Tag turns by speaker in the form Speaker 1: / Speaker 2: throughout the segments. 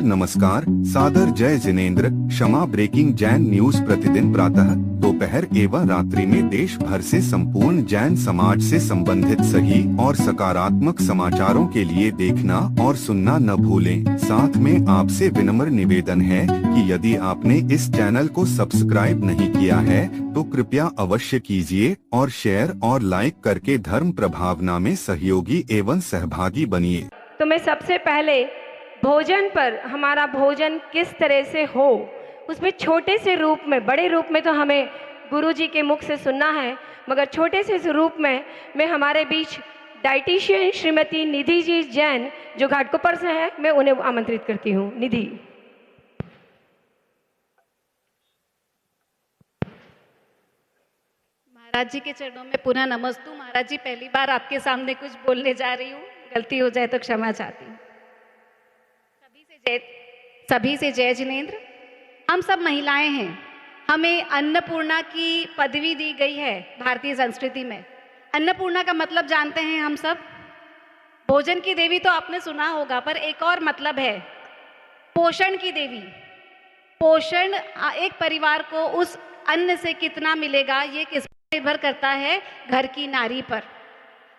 Speaker 1: नमस्कार, सादर जय जिनेंद्र। क्षमा ब्रेकिंग जैन न्यूज प्रतिदिन प्रातः, दोपहर एवं रात्रि में देश भर से संपूर्ण जैन समाज से संबंधित सही और सकारात्मक समाचारों के लिए देखना और सुनना न भूलें। साथ में आपसे विनम्र निवेदन है कि यदि आपने इस चैनल को सब्सक्राइब नहीं किया है तो कृपया अवश्य कीजिए और शेयर और लाइक करके धर्म प्रभावना में सहयोगी एवं सहभागी बनिए।
Speaker 2: तो मैं सबसे पहले भोजन पर, हमारा भोजन किस तरह से हो, उसमें छोटे से रूप में, बड़े रूप में तो हमें गुरुजी के मुख से सुनना है, मगर छोटे से रूप में मैं हमारे बीच डाइटिशियन श्रीमती निधि जी जैन जो घाटकोपर से है, मैं उन्हें आमंत्रित करती हूँ। निधि।
Speaker 3: महाराज जी के चरणों में पुनः नमस्तु। महाराज जी, पहली बार आपके सामने कुछ बोलने जा रही हूँ, गलती हो जाए तो क्षमा चाहती हूँ। सभी से जय जिनेंद्र। हम सब महिलाएं हैं, हमें अन्नपूर्णा की पदवी दी गई है भारतीय संस्कृति में। अन्नपूर्णा का मतलब जानते हैं हम सब, भोजन की देवी तो आपने सुना होगा, पर एक और मतलब है पोषण की देवी। पोषण एक परिवार को उस अन्न से कितना मिलेगा ये किस पर निर्भर करता है, घर की नारी पर।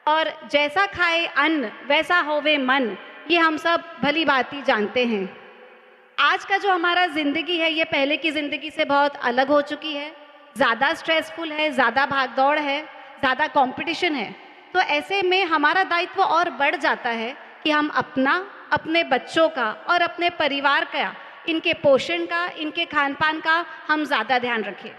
Speaker 3: और जैसा खाए अन्न वैसा होवे मन, ये हम सब भली भांति जानते हैं। आज का जो हमारा ज़िंदगी है ये पहले की ज़िंदगी से बहुत अलग हो चुकी है, ज़्यादा स्ट्रेसफुल है, ज़्यादा भागदौड़ है, ज़्यादा कंपटीशन है। तो ऐसे में हमारा दायित्व और बढ़ जाता है कि हम अपना, अपने बच्चों का और अपने परिवार का, इनके पोषण का, इनके खान पान का हम ज़्यादा ध्यान रखें।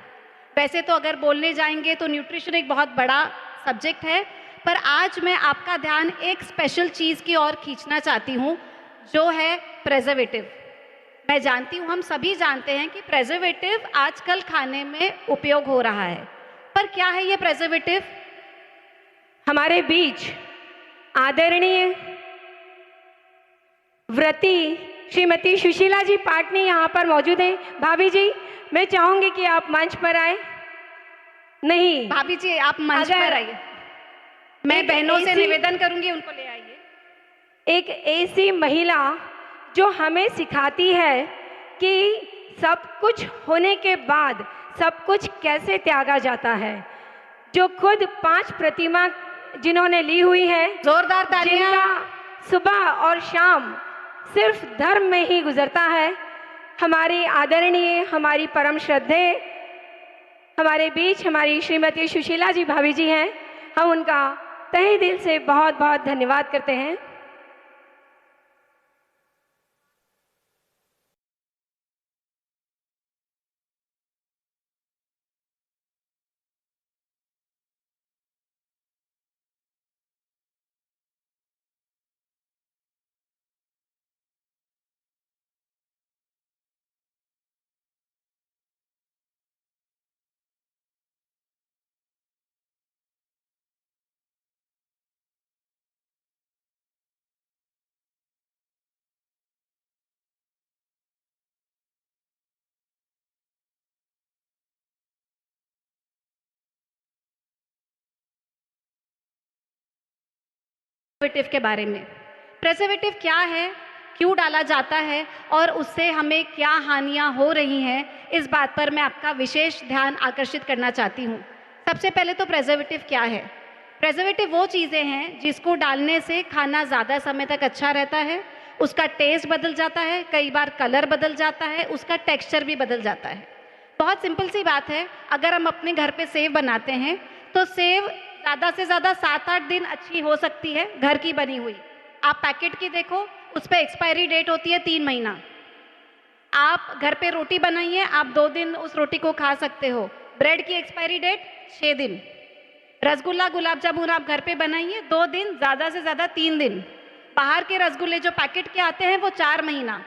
Speaker 3: वैसे तो अगर बोलने जाएंगे तो न्यूट्रिशन एक बहुत बड़ा सब्जेक्ट है, पर आज मैं आपका ध्यान एक स्पेशल चीज़ की ओर खींचना चाहती हूँ, जो है प्रेजर्वेटिव। मैं जानती हूँ, हम सभी जानते हैं कि प्रेजर्वेटिव आजकल खाने में उपयोग हो रहा है, पर क्या है ये प्रेजर्वेटिव?
Speaker 2: हमारे बीच आदरणीय व्रती श्रीमती सुशीला जी पाटनी यहाँ पर मौजूद हैं। भाभी जी, मैं चाहूंगी कि आप मंच पर आए। नहीं
Speaker 3: भाभी जी, आप मंच पर आइए। मैं बहनों से निवेदन करूंगी, उनको ले आइए।
Speaker 2: एक ऐसी महिला जो हमें सिखाती है कि सब कुछ होने के बाद सब कुछ कैसे त्यागा जाता है, जो खुद 5 प्रतिमा जिन्होंने ली हुई है,
Speaker 3: जोरदार तालियां,
Speaker 2: जिनका सुबह और शाम सिर्फ धर्म में ही गुजरता है। हमारी आदरणीय, हमारी परम श्रद्धेय, हमारे बीच हमारी श्रीमती सुशीला जी भाभी जी हैं। हम उनका तहे दिल से बहुत बहुत धन्यवाद करते हैं।
Speaker 3: प्रेजर्वेटिव के बारे में, प्रेजर्वेटिव क्या है, क्यों डाला जाता है और उससे हमें क्या हानियां हो रही हैं, इस बात पर मैं आपका विशेष ध्यान आकर्षित करना चाहती हूँ। सबसे पहले तो प्रेजर्वेटिव क्या है? प्रेजर्वेटिव वो चीज़ें हैं जिसको डालने से खाना ज़्यादा समय तक अच्छा रहता है, उसका टेस्ट बदल जाता है, कई बार कलर बदल जाता है, उसका टेक्स्चर भी बदल जाता है। बहुत सिंपल सी बात है, अगर हम अपने घर पे सेव बनाते हैं तो सेव ज़्यादा से ज़्यादा 7-8 दिन अच्छी हो सकती है, घर की बनी हुई। आप पैकेट की देखो, उस पर एक्सपायरी डेट होती है 3 महीना। आप घर पे रोटी बनाइए, आप 2 दिन उस रोटी को खा सकते हो। ब्रेड की एक्सपायरी डेट 6 दिन। रसगुल्ला, गुलाब जामुन आप घर पे बनाइए, 2 दिन, ज़्यादा से ज़्यादा 3 दिन। बाहर के रसगुल्ले जो पैकेट के आते हैं वो 4 महीना।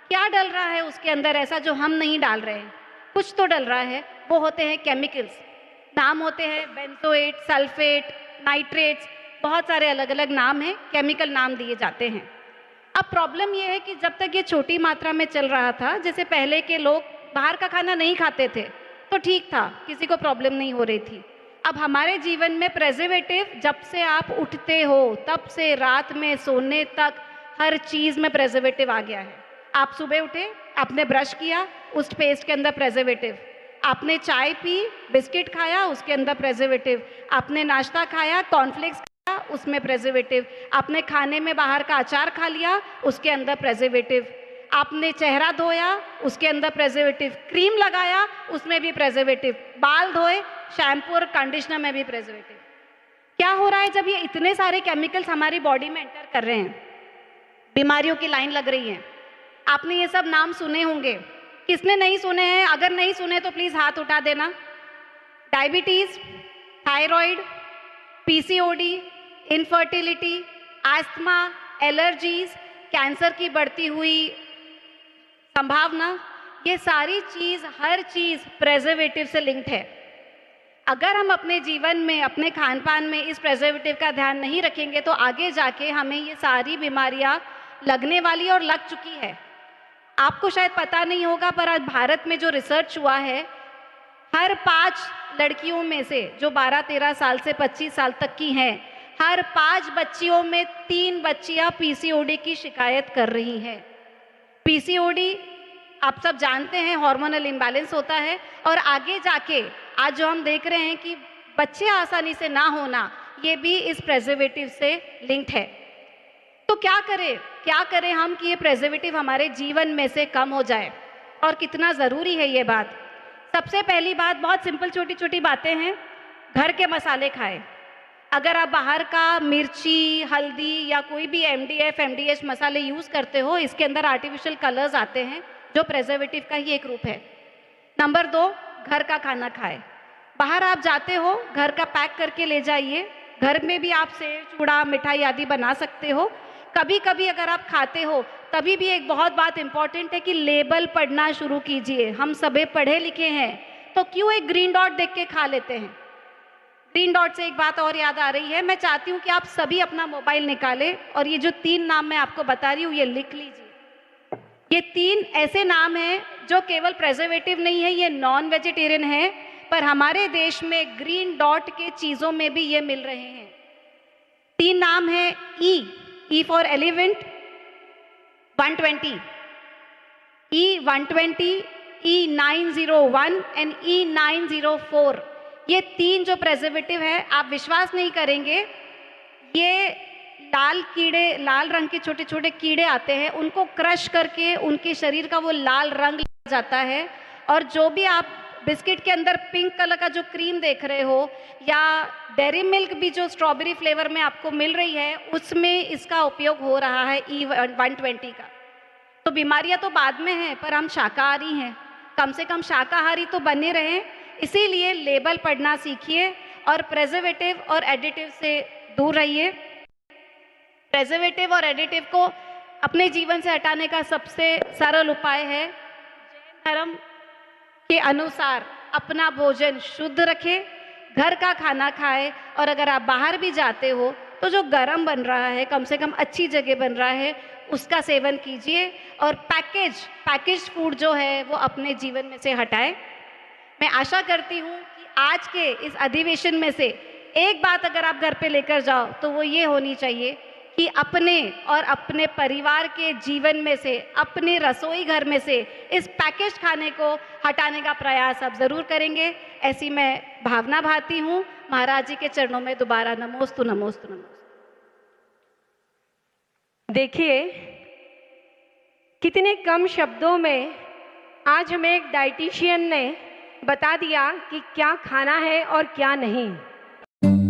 Speaker 3: क्या डल रहा है उसके अंदर ऐसा जो हम नहीं डाल रहे हैं? कुछ तो डल रहा है, वो होते हैं केमिकल्स। नाम होते हैं बेंजोएट, सल्फेट, नाइट्रेट्स, बहुत सारे अलग अलग नाम हैं, केमिकल नाम दिए जाते हैं। अब प्रॉब्लम ये है कि जब तक ये छोटी मात्रा में चल रहा था, जैसे पहले के लोग बाहर का खाना नहीं खाते थे तो ठीक था, किसी को प्रॉब्लम नहीं हो रही थी। अब हमारे जीवन में प्रेजर्वेटिव, जब से आप उठते हो तब से रात में सोने तक हर चीज़ में प्रेजर्वेटिव आ गया है। आप सुबह उठे, आपने ब्रश किया, उस पेस्ट के अंदर प्रेजर्वेटिव, आपने चाय पी, बिस्किट खाया, उसके अंदर प्रेजर्वेटिव, आपने नाश्ता खाया, कॉर्नफ्लेक्स खाया, उसमें प्रेजर्वेटिव, आपने खाने में बाहर का अचार खा लिया, उसके अंदर प्रेजर्वेटिव, आपने चेहरा धोया, उसके अंदर प्रेजर्वेटिव, क्रीम लगाया, उसमें भी प्रेजर्वेटिव, बाल धोए, शैम्पू और कंडीशनर में भी प्रेजर्वेटिव। क्या हो रहा है जब ये इतने सारे केमिकल्स हमारी बॉडी में एंटर कर रहे हैं, बीमारियों की लाइन लग रही है। आपने ये सब नाम सुने होंगे, किसने नहीं सुने हैं? अगर नहीं सुने तो प्लीज हाथ उठा देना। Diabetes, thyroid, PCOD, infertility, asthma, allergies, cancer की बढ़ती हुई संभावना, ये सारी चीज, हर चीज प्रेजर्वेटिव से लिंक्ड है। अगर हम अपने जीवन में, अपने खान पान में इस प्रेजर्वेटिव का ध्यान नहीं रखेंगे तो आगे जाके हमें ये सारी बीमारियां लगने वाली और लग चुकी है। आपको शायद पता नहीं होगा, पर आज भारत में जो रिसर्च हुआ है, हर 5 लड़कियों में से जो 12-13 साल से 25 साल तक की हैं, हर 5 बच्चियों में 3 बच्चियां पीसीओडी की शिकायत कर रही हैं। पीसीओडी आप सब जानते हैं, हार्मोनल इम्बैलेंस होता है, और आगे जाके आज जो हम देख रहे हैं कि बच्चे आसानी से ना होना, ये भी इस प्रेजर्वेटिव से लिंक्ड है। तो क्या करें हम कि ये प्रेजर्वेटिव हमारे जीवन में से कम हो जाए, और कितना ज़रूरी है ये बात। सबसे पहली बात, बहुत सिंपल छोटी छोटी बातें हैं। घर के मसाले खाएं। अगर आप बाहर का मिर्ची, हल्दी या कोई भी MDF, MDH मसाले यूज़ करते हो, इसके अंदर आर्टिफिशियल कलर्स आते हैं जो प्रेजर्वेटिव का ही एक रूप है। नंबर 2, घर का खाना खाएं। बाहर आप जाते हो, घर का पैक करके ले जाइए। घर में भी आप सेव, चूड़ा, मिठाई आदि बना सकते हो। कभी कभी अगर आप खाते हो, तभी भी एक बहुत बात इंपॉर्टेंट है कि लेबल पढ़ना शुरू कीजिए। हम सभी पढ़े लिखे हैं, तो क्यों एक ग्रीन डॉट देख के खा लेते हैं। ग्रीन डॉट से एक बात और याद आ रही है, मैं चाहती हूँ कि आप सभी अपना मोबाइल निकालें और ये जो 3 नाम मैं आपको बता रही हूँ, ये लिख लीजिए। ये 3 ऐसे नाम हैं जो केवल प्रेजर्वेटिव नहीं है, ये नॉन वेजिटेरियन है, पर हमारे देश में ग्रीन डॉट के चीज़ों में भी ये मिल रहे हैं। 3 नाम है E for elephant 120, E120, E901 and E904। ये 3 जो प्रेजर्वेटिव है, आप विश्वास नहीं करेंगे, ये लाल रंग के छोटे छोटे कीड़े आते हैं, उनको क्रश करके उनके शरीर का वो लाल रंग लग जाता है। और जो भी आप बिस्किट के अंदर पिंक कलर का जो क्रीम देख रहे हो, या डेयरी मिल्क भी जो स्ट्रॉबेरी फ्लेवर में आपको मिल रही है, उसमें इसका उपयोग हो रहा है E120 का। तो बीमारियां तो बाद में हैं, पर हम शाकाहारी हैं, कम से कम शाकाहारी तो बने रहें। इसीलिए लेबल पढ़ना सीखिए और प्रेजर्वेटिव और एडिटिव से दूर रहिए। प्रेजर्वेटिव और एडिटिव को अपने जीवन से हटाने का सबसे सरल उपाय है, जैन धर्म के अनुसार अपना भोजन शुद्ध रखें, घर का खाना खाएं, और अगर आप बाहर भी जाते हो तो जो गरम बन रहा है, कम से कम अच्छी जगह बन रहा है, उसका सेवन कीजिए। और पैकेज फूड जो है वो अपने जीवन में से हटाएं। मैं आशा करती हूँ कि आज के इस अधिवेशन में से एक बात अगर आप घर पे लेकर जाओ तो वो ये होनी चाहिए कि अपने और अपने परिवार के जीवन में से, अपने रसोई घर में से इस पैकेज खाने को हटाने का प्रयास आप ज़रूर करेंगे। ऐसी मैं भावना भाती हूँ। महाराज जी के चरणों में दोबारा नमोस्तु नमोस्तु नमोस्तु।
Speaker 2: देखिए, कितने कम शब्दों में आज हमें एक डाइटिशियन ने बता दिया कि क्या खाना है और क्या नहीं।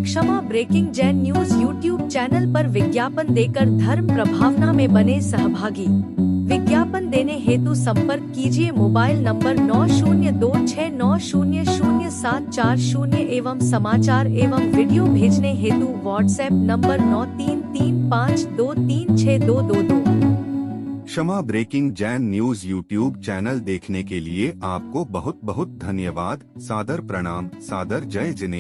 Speaker 4: Kshama breaking Jain news YouTube channel पर विज्ञापन देकर धर्म प्रभावना में बने सहभागी। विज्ञापन देने हेतु संपर्क कीजिए मोबाइल नंबर 9026900740 एवं समाचार एवं वीडियो भेजने हेतु WhatsApp number 9335236222।
Speaker 1: Kshama breaking Jain news YouTube channel देखने के लिए आपको बहुत बहुत धन्यवाद। सादर प्रणाम, सादर जय जिनेंद्र।